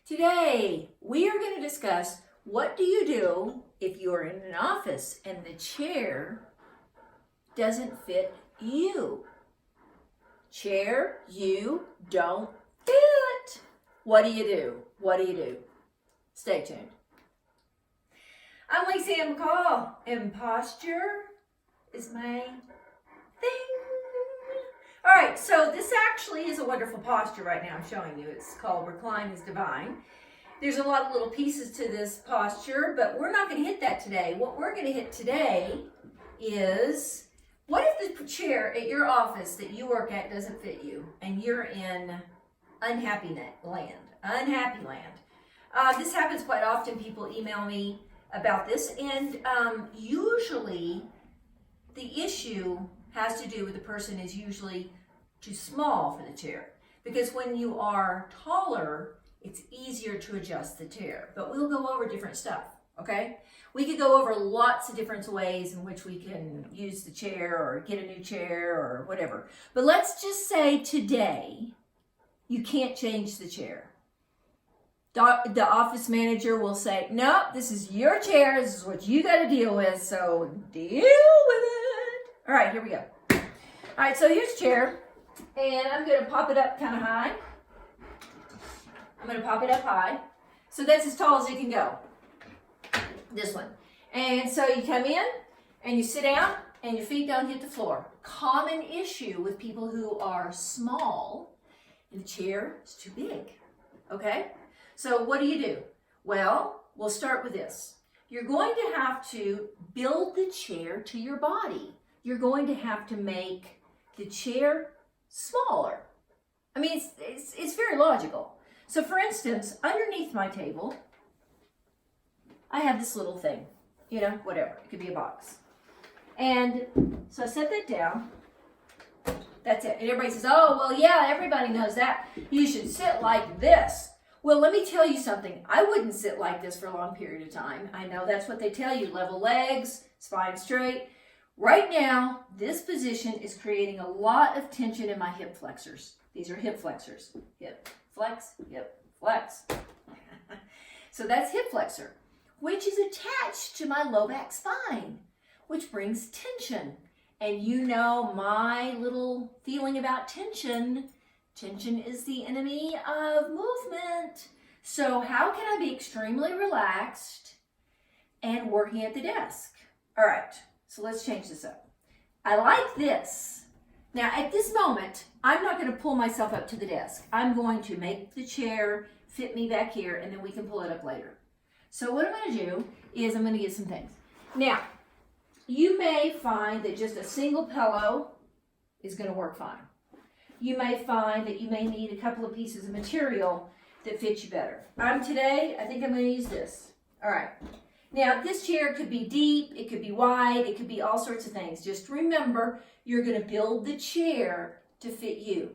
Today, we are going to discuss what do you do if you're in an office and the chair doesn't fit you. Chair, you don't fit. What do you do? What do you do? Stay tuned. I'm McCall, and posture is my thing. All right, so this actually is a wonderful posture right now I'm showing you. It's called Recline is Divine. There's a lot of little pieces to this posture, but we're not going to hit that today. What we're going to hit today is, what if the chair at your office that you work at doesn't fit you and you're in unhappy land? Unhappy land. This happens quite often. People email me about this, and usually the issue has to do with the person is usually too small for the chair, because when you are taller, it's easier to adjust the chair. But we'll go over different stuff, okay? We could go over lots of different ways in which we can use the chair or get a new chair or whatever. But let's just say today, you can't change the chair. The office manager will say, no, this is your chair. This is what you got to deal with, so deal with it. All right, here we go. All right, so here's a chair, and I'm going to pop it up kind of high. I'm going to pop it up high. So that's as tall as it can go, this one. And so you come in, and you sit down, and your feet don't hit the floor. Common issue with people who are small, and the chair is too big, okay? So what do? Well, we'll start with this. You're going to have to build the chair to your body. You're going to have to make the chair smaller. I mean, it's very logical. So for instance, underneath my table, I have this little thing, whatever. It could be a box. And so I set that down. That's it. And everybody says, oh, well, yeah, everybody knows that. You should sit like this. Well, let me tell you something. I wouldn't sit like this for a long period of time. I know that's what they tell you. Level legs, spine straight. Right now, this position is creating a lot of tension in my hip flexors. These are hip flexors. Hip flex, hip flex. So that's hip flexor, which is attached to my low back spine, which brings tension. And you know my little feeling about tension. Tension is the enemy of movement. So how can I be extremely relaxed and working at the desk? All right, so let's change this up. I like this. Now at this moment, I'm not going to pull myself up to the desk. I'm going to make the chair fit me back here, and then we can pull it up later. So what I'm going to do is I'm going to get some things. Now, you may find that just a single pillow is going to work fine. You may find that you may need a couple of pieces of material that fit you better. Today, I think I'm going to use this. All right. Now, this chair could be deep, it could be wide, it could be all sorts of things. Just remember, you're going to build the chair to fit you.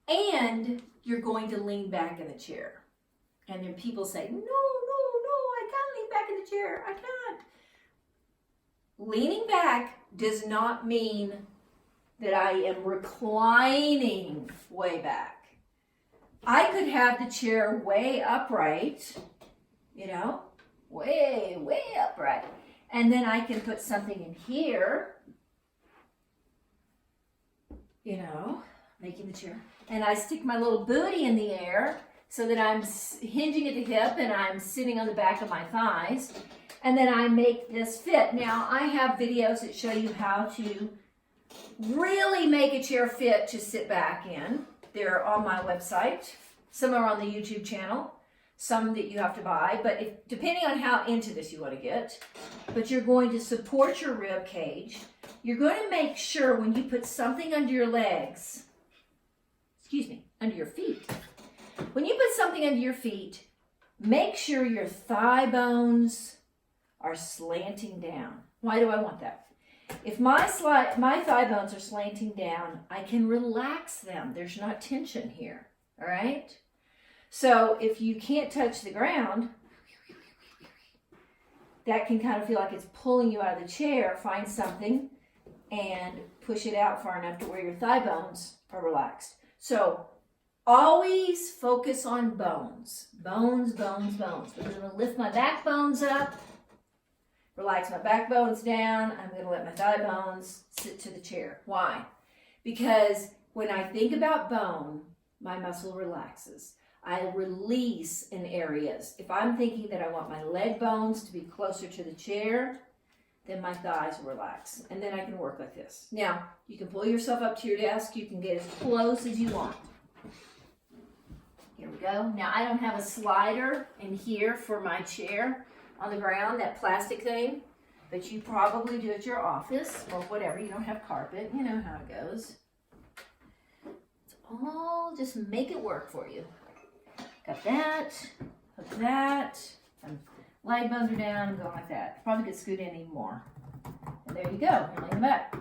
And you're going to lean back in the chair. And then people say, no, I can't lean back in the chair. I can't. Leaning back does not mean that I am reclining way back. I could have the chair way upright, way upright. And then I can put something in here, making the chair. And I stick my little booty in the air so that I'm hinging at the hip and I'm sitting on the back of my thighs. And then I make this fit. Now, I have videos that show you how to really make a chair fit to sit back in. They're on my website. Some are on the YouTube channel. Some that you have to buy. But depending on how into this you want to get. But you're going to support your rib cage. You're going to make sure when you put something under your legs, under your feet. When you put something under your feet, make sure your thigh bones are slanting down. Why do I want that? If my thigh bones are slanting down, I can relax them. There's not tension here, all right? So if you can't touch the ground, that can kind of feel like it's pulling you out of the chair. Find something and push it out far enough to where your thigh bones are relaxed. So Always focus on bones. Bones, bones, bones. We're going to lift my back bones up. Relax my back bones down. I'm going to let my thigh bones sit to the chair. Why? Because when I think about bone, my muscle relaxes. I release in areas. If I'm thinking that I want my leg bones to be closer to the chair, then my thighs relax. And then I can work like this. Now, you can pull yourself up to your desk. You can get as close as you want. Here we go. Now, I don't have a slider in here for my chair on the ground, that plastic thing, but you probably do at your office or whatever. You don't have carpet. You know how it goes. It's all just make it work for you. Got that, hook that, and leg bones are down, I'm going like that. Probably could scoot in even more. And there you go, you're leaning back.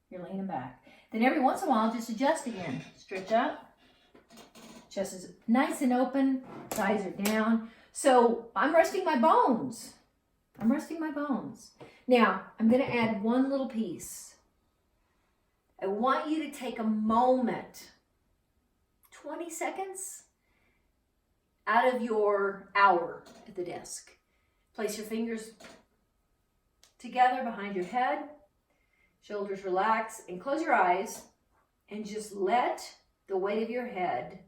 You're leaning back. Then every once in a while, just adjust again. Stretch up. Chest is nice and open, thighs are down. So I'm resting my bones. I'm resting my bones. Now, I'm gonna add one little piece. I want you to take a moment, 20 seconds, out of your hour at the desk. Place your fingers together behind your head, shoulders relax, and close your eyes, and just let the weight of your head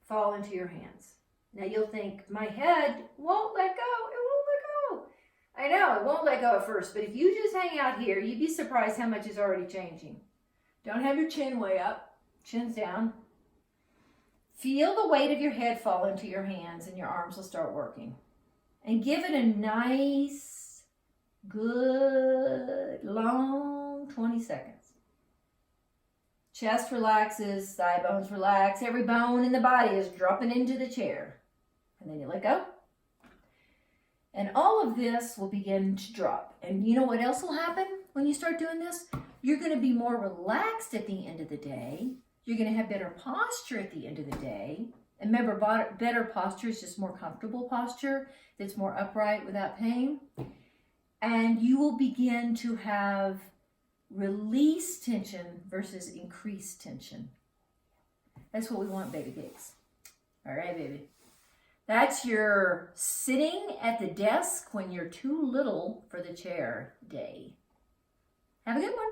fall into your hands. Now you'll think, my head won't let go, it won't let go. I know, it won't let go at first, but if you just hang out here, you'd be surprised how much is already changing. Don't have your chin way up, chin's down. Feel the weight of your head fall into your hands and your arms will start working. And give it a nice, good, long 20 seconds. Chest relaxes, thigh bones relax, every bone in the body is dropping into the chair. And then you let go. And all of this will begin to drop. And you know what else will happen when you start doing this? You're going to be more relaxed at the end of the day. You're going to have better posture at the end of the day. And remember, better posture is just more comfortable posture that's more upright without pain. And you will begin to have release tension versus increased tension. That's what we want, baby cakes. All right, baby. That's your sitting at the desk when you're too little for the chair day. Have a good one.